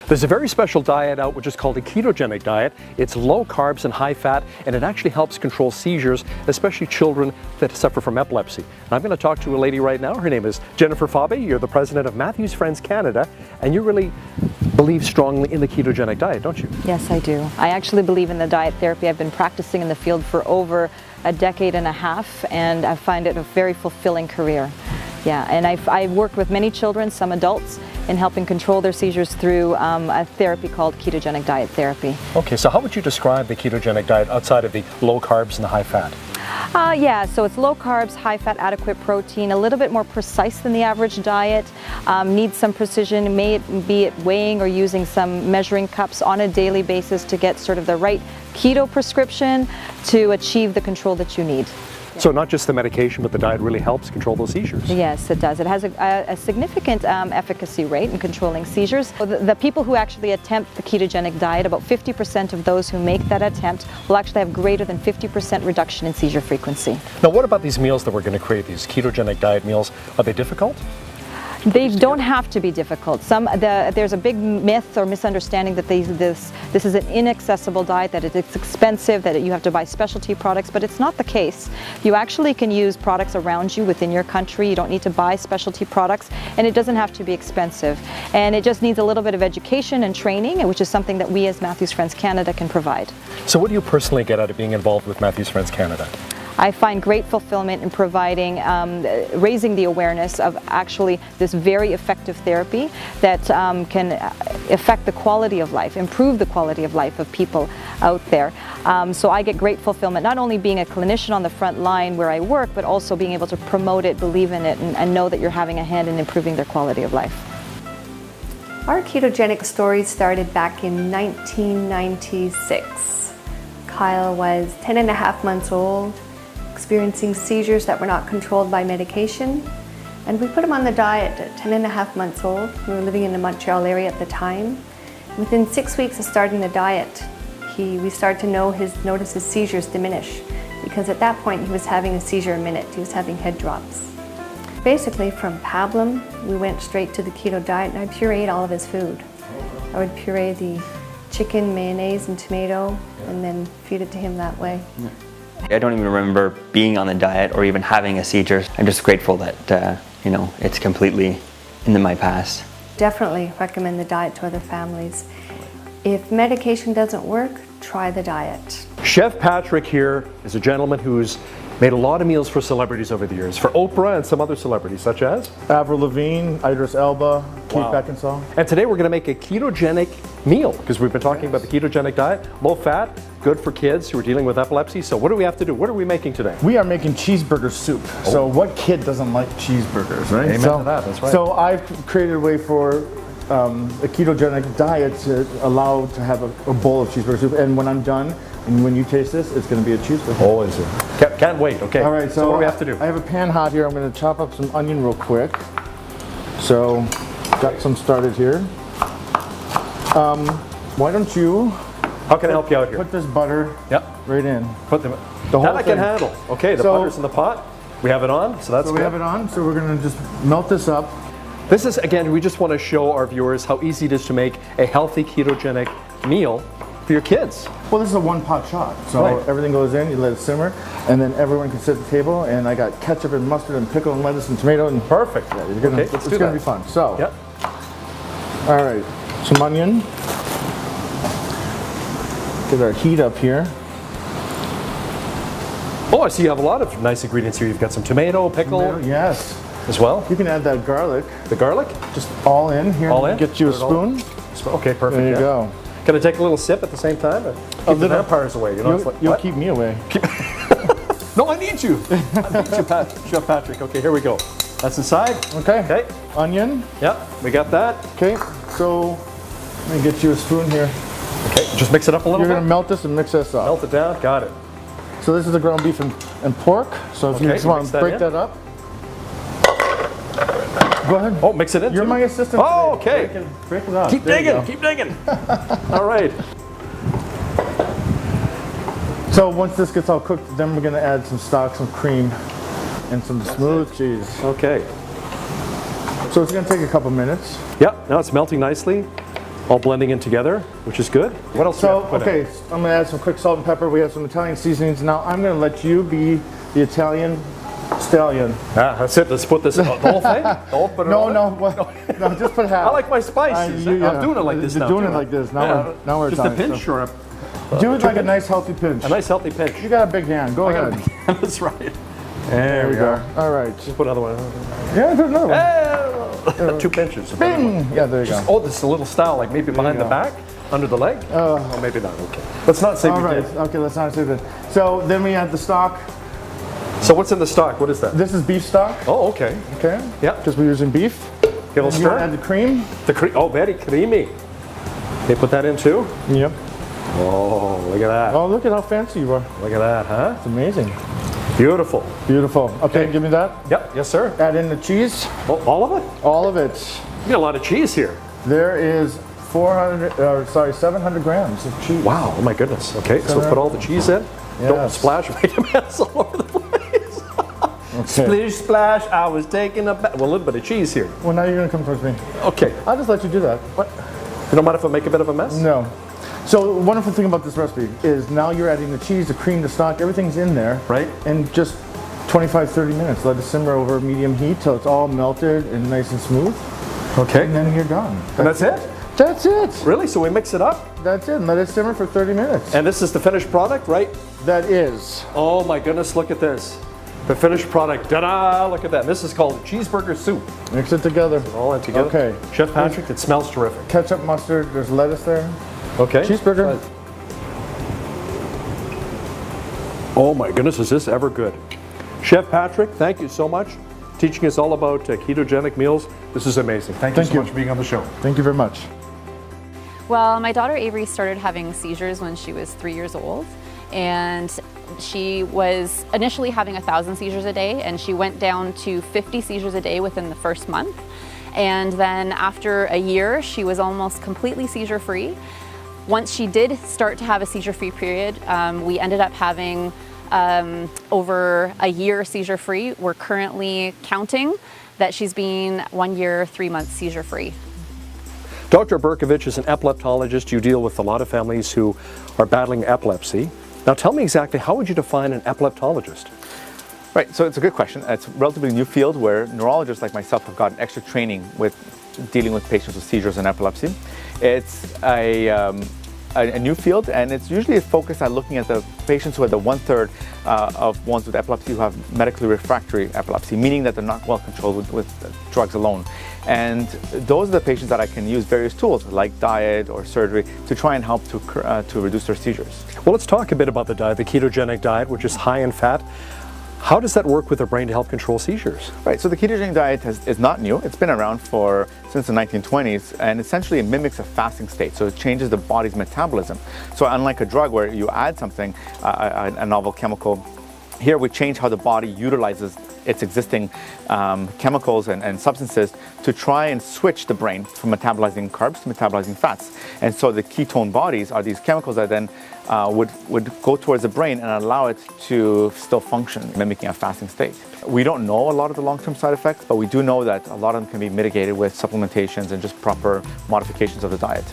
There's a very special diet out which is called a ketogenic diet. It's low carbs and high fat, and it actually helps control seizures, especially children that suffer from epilepsy. And I'm going to talk to a lady right now. Her name is Jennifer Fabe. You're the president of Matthew's Friends Canada, and you really believe strongly in the ketogenic diet, don't you? Yes, I do. I actually believe in the diet therapy. I've been practicing in the field for over a decade and a half, and I find it a very fulfilling career. Yeah, and I've worked with many children, some adults, in helping control their seizures through a therapy called ketogenic diet therapy. Okay, so how would you describe the ketogenic diet outside of the low carbs and the high fat? Yeah, so it's low carbs, high fat, adequate protein, a little bit more precise than the average diet, needs some precision, be it weighing or using some measuring cups on a daily basis to get sort of the right keto prescription to achieve the control that you need. So not just the medication, but the diet really helps control those seizures. Yes, it does. It has a significant efficacy rate in controlling seizures. So the people who actually attempt the ketogenic diet, about 50% of those who make that attempt will actually have greater than 50% reduction in seizure frequency. Now what about these meals that we're going to create, these ketogenic diet meals? Are they difficult? They don't have to be difficult. There's a big myth or misunderstanding that this is an inaccessible diet, that it's expensive, that you have to buy specialty products, but it's not the case. You actually can use products around you within your country. You don't need to buy specialty products, and it doesn't have to be expensive. And it just needs a little bit of education and training, which is something that we as Matthew's Friends Canada can provide. So what do you personally get out of being involved with Matthew's Friends Canada? I find great fulfillment in providing, raising the awareness of actually this very effective therapy that can affect the quality of life, improve the quality of life of people out there. So I get great fulfillment, not only being a clinician on the front line where I work, but also being able to promote it, believe in it, and know that you're having a hand in improving their quality of life. Our ketogenic story started back in 1996. Kyle was 10.5 months old, experiencing seizures that were not controlled by medication, and we put him on the diet at 10.5 months old. We were living in the Montreal area at the time. Within 6 weeks of starting the diet, we started to notice his seizures diminish, because at that point he was having a seizure a minute. He was having head drops. Basically, from pablum, we went straight to the keto diet, and I pureed all of his food. I would puree the chicken, mayonnaise, and tomato, and then feed it to him that way. I don't even remember being on the diet or even having a seizure. I'm just grateful that it's completely in my past. Definitely recommend the diet to other families. If medication doesn't work, try the diet. Chef Patrick here is a gentleman who's made a lot of meals for celebrities over the years, for Oprah and some other celebrities, such as? Avril Lavigne, Idris Elba, Keith Beckinsale. And today we're going to make a ketogenic meal, because we've been talking about the ketogenic diet, low fat, good for kids who are dealing with epilepsy. So what do we have to do? What are we making today? We are making cheeseburger soup. Oh. So what kid doesn't like cheeseburgers, right? Amen to that, that's right. So I've created a way for a ketogenic diet to allow to have a bowl of cheeseburger soup. And when I'm done, and when you taste this, it's going to be a cheeseburger. Oh, is it? Can't wait, okay. All right, so what do we have to do? I have a pan hot here. I'm going to chop up some onion real quick. So, got some started here. Why don't you... How can I help you out here? Put this butter right in. Put them. The whole that I can thing. handle. Okay, the butter's in the pot. We have it on, so that's good. We have it on, so we're going to just melt this up. This is, again, we just want to show our viewers how easy it is to make a healthy ketogenic meal for your kids. Well, this is a one-pot shot, so everything goes in, you let it simmer, and then everyone can sit at the table, and I got ketchup and mustard and pickle and lettuce and tomato. And perfect. Yeah, it's going to be fun. So, all right, some onion. Get our heat up here. Oh, I see you have a lot of nice ingredients here. You've got some tomato, pickle. Yes. As well. You can add that garlic. The garlic? Just all in here. All in? Get you a spoon. Okay, perfect. There you go. Can I take a little sip at the same time? Keep the vampires away. You know, you'll keep me away. No, I need you. I need you, Chef Patrick. Okay, here we go. That's inside. Okay. Onion. Yeah, we got that. Okay, so let me get you a spoon here. Okay, just mix it up a little bit. You're going to melt this and mix this up. Melt it down. Got it. So this is the ground beef and pork. So if you just want to break that up. Go ahead. Oh, mix it in. You're my assistant. Oh, okay. Break it up. Keep digging. Keep digging. All right. So once this gets all cooked, then we're going to add some stock, some cream, and some smooth cheese. Okay. So it's going to take a couple minutes. Yep. Now it's melting nicely. All blending in together, which is good. What else do we have to put in? Okay, I'm gonna add some quick salt and pepper. We have some Italian seasonings. Now I'm gonna let you be the Italian stallion. Ah, that's it. Let's put this, the whole thing? No, just put half. I like my spices. I'm doing it like this now. You're doing it like this. Now we're just Italian. a pinch or a... Do it like a nice healthy pinch. A nice healthy pinch. You got a big hand. Go ahead. That's right. There we go. All right. Just put another one. Yeah, put another one. Hey! 2 pinches. Bing! Yeah, there you go. Oh, this is a little style, like maybe behind the back, under the leg. Oh, maybe not. Okay. Let's not say we did. Okay, let's not say that. So then we add the stock. So what's in the stock? What is that? This is beef stock. Oh, okay. Okay. Yeah. Because we're using beef. Give a stir. Add the cream. Oh, very creamy. They put that in too? Yep. Oh, look at that. Oh, look at how fancy you are. Look at that, huh? It's amazing. Beautiful. Beautiful. Okay, give me that. Yep. Yes, sir. Add in the cheese. Oh, all of it? All of it. You got a lot of cheese here. There is 700 grams of cheese. Wow. Oh my goodness. Okay, so put all the cheese in. Yes. Don't splash, make a mess all over the place. Okay. Splish, splash. I was taking a bath. Well, a little bit of cheese here. Well, now you're gonna come towards me. Okay. I'll just let you do that. What? You don't mind if I make a bit of a mess? No. So the wonderful thing about this recipe is now you're adding the cheese, the cream, the stock, everything's in there. Right. And just 25-30 minutes. Let it simmer over medium heat till it's all melted and nice and smooth. Okay. And then you're done. And that's it? That's it. Really? So we mix it up? That's it. And let it simmer for 30 minutes. And this is the finished product, right? That is. Oh my goodness, look at this. The finished product. Ta-da! Look at that. This is called cheeseburger soup. Mix it together. All in together. Okay. Chef Patrick, it smells terrific. Ketchup, mustard, there's lettuce there. Okay. Cheeseburger. Oh my goodness, is this ever good? Chef Patrick, thank you so much. Teaching us all about ketogenic meals. This is amazing. Thank you so much for being on the show. Thank you very much. Well, my daughter Avery started having seizures when she was 3 years old, and she was initially having 1,000 seizures a day, and she went down to 50 seizures a day within the first month. And then after a year, she was almost completely seizure-free. Once she did start to have a seizure-free period, we ended up having over a year seizure-free. We're currently counting that she's been 1 year, 3 months seizure-free. Dr. Berkovich is an epileptologist. You deal with a lot of families who are battling epilepsy. Now tell me exactly, how would you define an epileptologist? Right, so it's a good question. It's a relatively new field where neurologists like myself have gotten extra training with dealing with patients with seizures and epilepsy. It's a new field, and it's usually focused on looking at the patients who are the 1/3 of ones with epilepsy who have medically refractory epilepsy, meaning that they're not well controlled with drugs alone. And those are the patients that I can use various tools like diet or surgery to try and help to reduce their seizures. Well, let's talk a bit about the diet, the ketogenic diet, which is high in fat. How does that work with the brain to help control seizures? Right, so the ketogenic diet is not new. It's been around since the 1920s, and essentially it mimics a fasting state. So it changes the body's metabolism. So unlike a drug where you add something, a novel chemical, here we change how the body utilizes its existing chemicals and substances to try and switch the brain from metabolizing carbs to metabolizing fats. And so the ketone bodies are these chemicals that then would go towards the brain and allow it to still function, mimicking a fasting state. We don't know a lot of the long-term side effects, but we do know that a lot of them can be mitigated with supplementations and just proper modifications of the diet.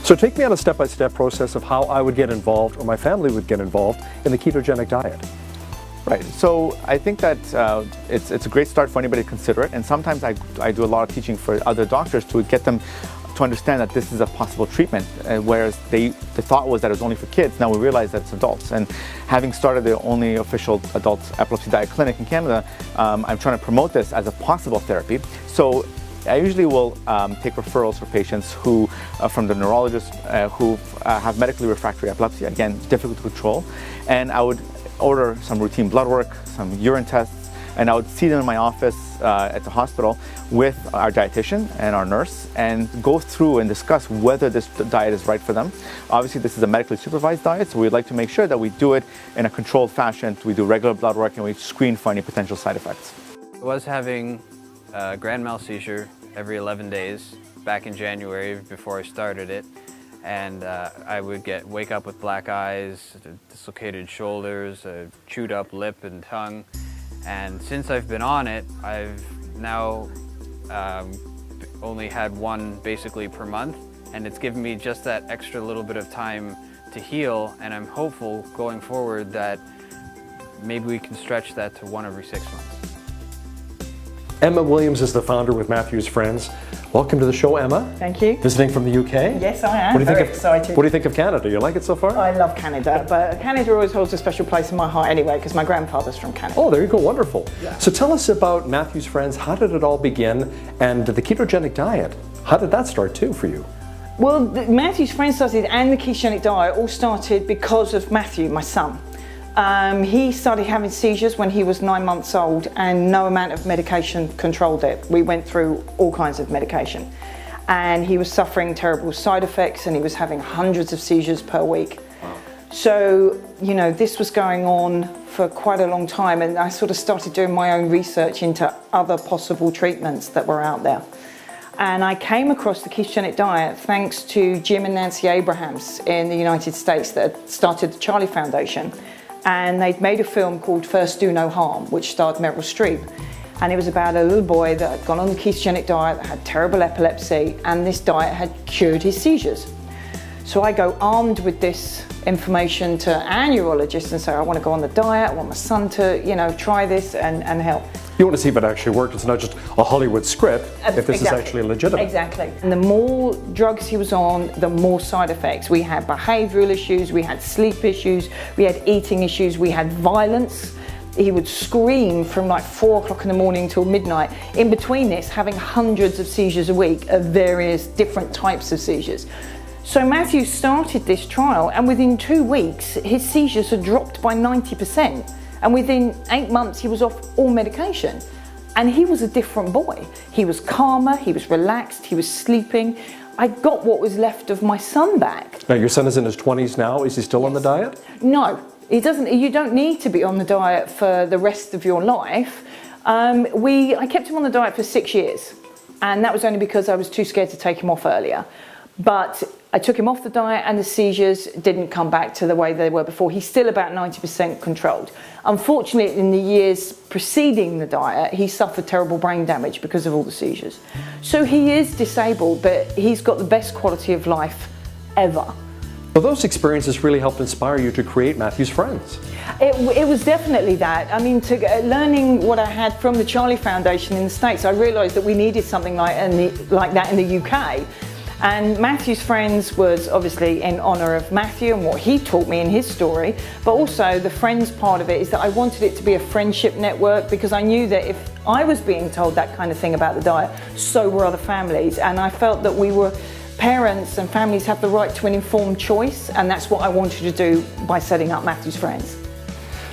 So take me on a step-by-step process of how I would get involved, or my family would get involved, in the ketogenic diet. Right, so I think that it's a great start for anybody to consider it, and sometimes I do a lot of teaching for other doctors to get them to understand that this is a possible treatment, whereas the thought was that it was only for kids. Now we realize that it's adults, and having started the only official adult epilepsy diet clinic in Canada, I'm trying to promote this as a possible therapy. So I usually will take referrals for patients who, from the neurologist who have medically refractory epilepsy, again, difficult to control, and I would order some routine blood work, some urine tests, and I would see them in my office at the hospital with our dietitian and our nurse and go through and discuss whether this diet is right for them. Obviously, this is a medically supervised diet, so we'd like to make sure that we do it in a controlled fashion. We do regular blood work and we screen for any potential side effects. I was having a grand mal seizure every 11 days back in January before I started it. And I would wake up with black eyes, dislocated shoulders, a chewed up lip and tongue. And since I've been on it, I've now only had one basically per month. and it's given me just that extra little bit of time to heal, and I'm hopeful going forward that maybe we can stretch that to 1 every 6 months. Emma Williams is the founder with Matthew's Friends. Welcome to the show, Emma. Thank you. Visiting from the UK? Yes, I am. What do you Very think excited. What do you think of Canada? You like it so far? I love Canada, but Canada always holds a special place in my heart anyway, because my grandfather's from Canada. Oh, there you go. Wonderful. Yeah. So tell us about Matthew's Friends. How did it all begin? And the ketogenic diet, how did that start too for you? Well, Matthew's Friends started and the ketogenic diet all started because of Matthew, my son. He started having seizures when he was 9 months old, and no amount of medication controlled it. We went through all kinds of medication, and he was suffering terrible side effects, and he was having hundreds of seizures per week. So, you know, this was going on for quite a long time, and I sort of started doing my own research into other possible treatments that were out there. And I came across the ketogenic diet thanks to Jim and Nancy Abrahams in the United States that had started the Charlie Foundation. And they'd made a film called First Do No Harm, which starred Meryl Streep. And it was about a little boy that had gone on the ketogenic diet, that had terrible epilepsy, and this diet had cured his seizures. So I go armed with this information to our neurologist and say, I want to go on the diet, I want my son to, you know, try this and help. You want to see if it actually worked. It's not just a Hollywood script, if this is actually legitimate. Exactly. And the more drugs he was on, the more side effects. We had behavioural issues, we had sleep issues, we had eating issues, we had violence. He would scream from like 4 o'clock in the morning till midnight. In between this, having hundreds of seizures a week of various different types of seizures. So Matthew started this trial, and within 2 weeks, his seizures had dropped by 90%. And within 8 months, he was off all medication. And he was a different boy. He was calmer, he was relaxed, he was sleeping. I got what was left of my son back. Now, your son is in his 20s now. Is he still on the diet? No, he doesn't. You don't need to be on the diet for the rest of your life. I kept him on the diet for 6 years. And that was only because I was too scared to take him off earlier. But I took him off the diet and the seizures didn't come back to the way they were before. He's still about 90% controlled. Unfortunately, in the years preceding the diet, he suffered terrible brain damage because of all the seizures. So he is disabled, but he's got the best quality of life ever. Well, those experiences really helped inspire you to create Matthew's Friends. It was definitely that. I mean, learning what I had from the Charlie Foundation in the States, I realised that we needed something like that in the UK. And Matthew's Friends was obviously in honour of Matthew and what he taught me in his story, but also the friends part of it is that I wanted it to be a friendship network, because I knew that if I was being told that kind of thing about the diet, so were other families, and I felt that parents and families have the right to an informed choice, and that's what I wanted to do by setting up Matthew's Friends.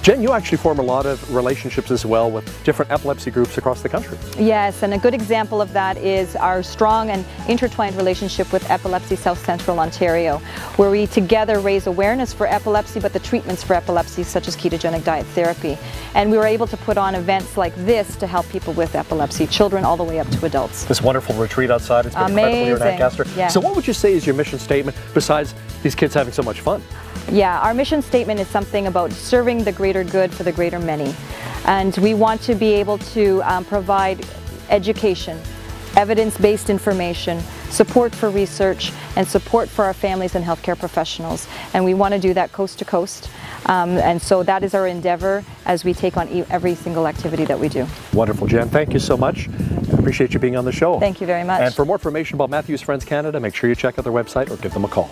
Jen, you actually form a lot of relationships as well with different epilepsy groups across the country. Yes, and a good example of that is our strong and intertwined relationship with Epilepsy South Central Ontario, where we together raise awareness for epilepsy, but the treatments for epilepsy such as ketogenic diet therapy. And we were able to put on events like this to help people with epilepsy, children all the way up to adults. This wonderful retreat outside, it's been incredible here in Ancaster. Yeah. So what would you say is your mission statement besides these kids having so much fun? Yeah, our mission statement is something about serving the greater good for the greater many. And we want to be able to provide education, evidence-based information, support for research, and support for our families and healthcare professionals. And we want to do that coast to coast. And so that is our endeavor as we take on every single activity that we do. Wonderful, Jen. Thank you so much. I appreciate you being on the show. Thank you very much. And for more information about Matthew's Friends Canada, make sure you check out their website or give them a call.